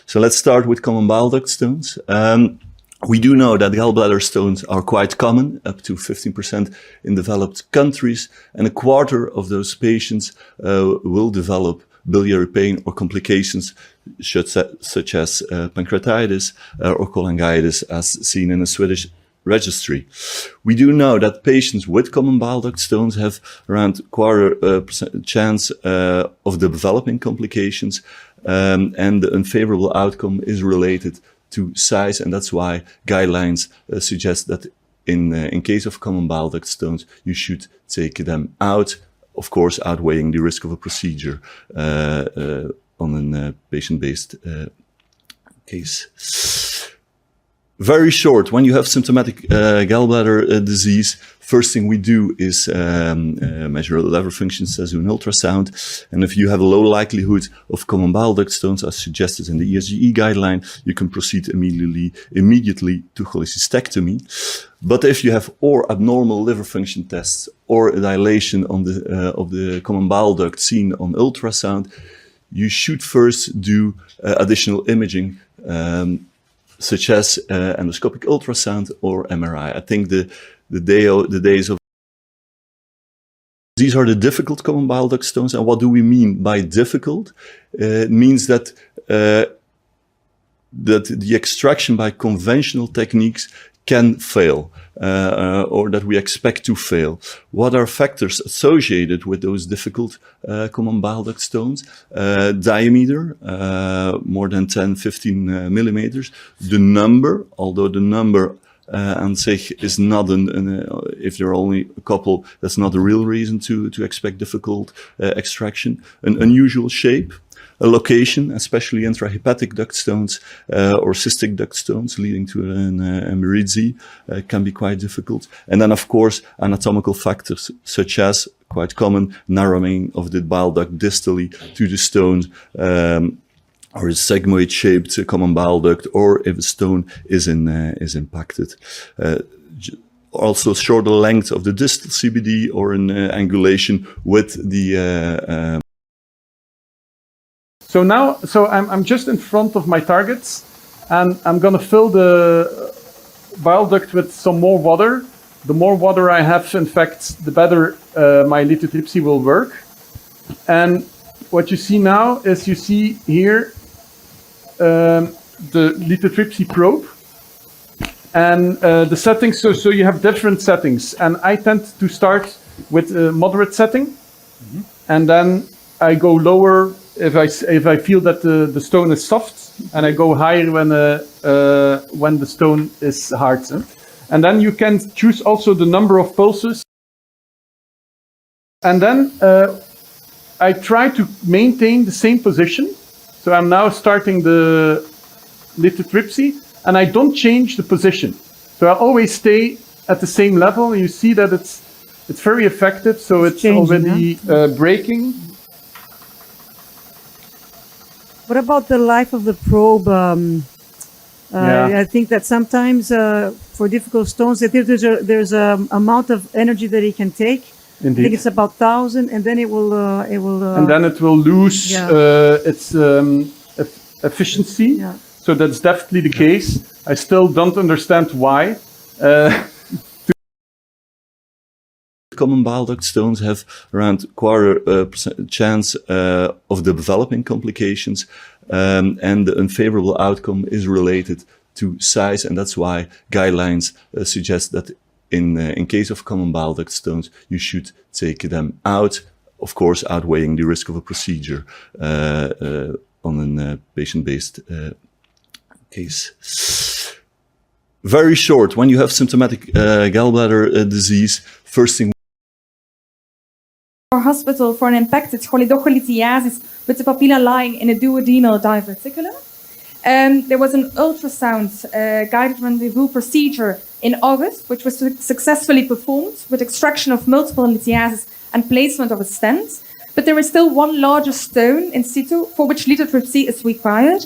So let's start with common bile duct stones. We do know that gallbladder stones are quite common, up to 15% in developed countries, and a quarter of those patients will develop biliary pain or complications such as pancreatitis or cholangitis, as seen in a Swedish registry. We do know that patients with common bile duct stones have around % chance of developing complications, and the unfavorable outcome is related to size, and that's why guidelines suggest that in case of common bile duct stones, you should take them out, of course, outweighing the risk of a procedure on a patient-based case. Very short, when you have symptomatic gallbladder disease, first thing we do is measure liver functions as an ultrasound. And if you have a low likelihood of common bile duct stones, as suggested in the ESGE guideline, you can proceed immediately to cholecystectomy. But if you have or abnormal liver function tests or a dilation on of the common bile duct seen on ultrasound, you should first do additional imaging, such as endoscopic ultrasound or MRI. I think the days of these are the difficult common bile duct stones. And what do we mean by difficult? It means that the extraction by conventional techniques can fail, or that we expect to fail. What are factors associated with those difficult common bile duct stones? Diameter, more than 10-15 millimeters. The number, although the number aan zich is not if there are only a couple, that's not a real reason to expect difficult extraction. An unusual shape. A location, especially intrahepatic duct stones or cystic duct stones leading to an emeridzi, can be quite difficult. And then, of course, anatomical factors such as, quite common, narrowing of the bile duct distally to the stone, or a sigmoid-shaped common bile duct, or if a stone is impacted. Also, shorter length of the distal CBD or an angulation with the So now, I'm just in front of my targets, and I'm going to fill the bile duct with some more water. The more water I have, in fact, the better my lithotripsy will work. And what you see now is, you see here the lithotripsy probe and the settings. So you have different settings, and I tend to start with a moderate setting, and then I go lower if I feel that the stone is soft, and I go higher when the stone is hard. And then you can choose also the number of pulses. And then I try to maintain the same position. So I'm now starting the lithotripsy, and I don't change the position. So I always stay at the same level. You see that it's very effective. So it's already breaking. What about the life of the probe? I think that sometimes for difficult stones, there's a amount of energy that it can take. Indeed. I think it's about 1,000, and then it will. And then it will lose its efficiency. Yeah. So that's definitely the case. I still don't understand why. Common bile duct stones have around % chance of developing complications, and the unfavorable outcome is related to size, and that's why guidelines suggest that in case of common bile duct stones, you should take them out, of course, outweighing the risk of a procedure on a patient-based case. Very short, when you have symptomatic gallbladder disease, first thing hospital for an impacted cholelithiasis with the papilla lying in a duodenal diverticulum. There was an ultrasound guided rendezvous procedure in August, which was successfully performed with extraction of multiple lithiasis and placement of a stent. But there is still one larger stone in situ for which lithotripsy is required.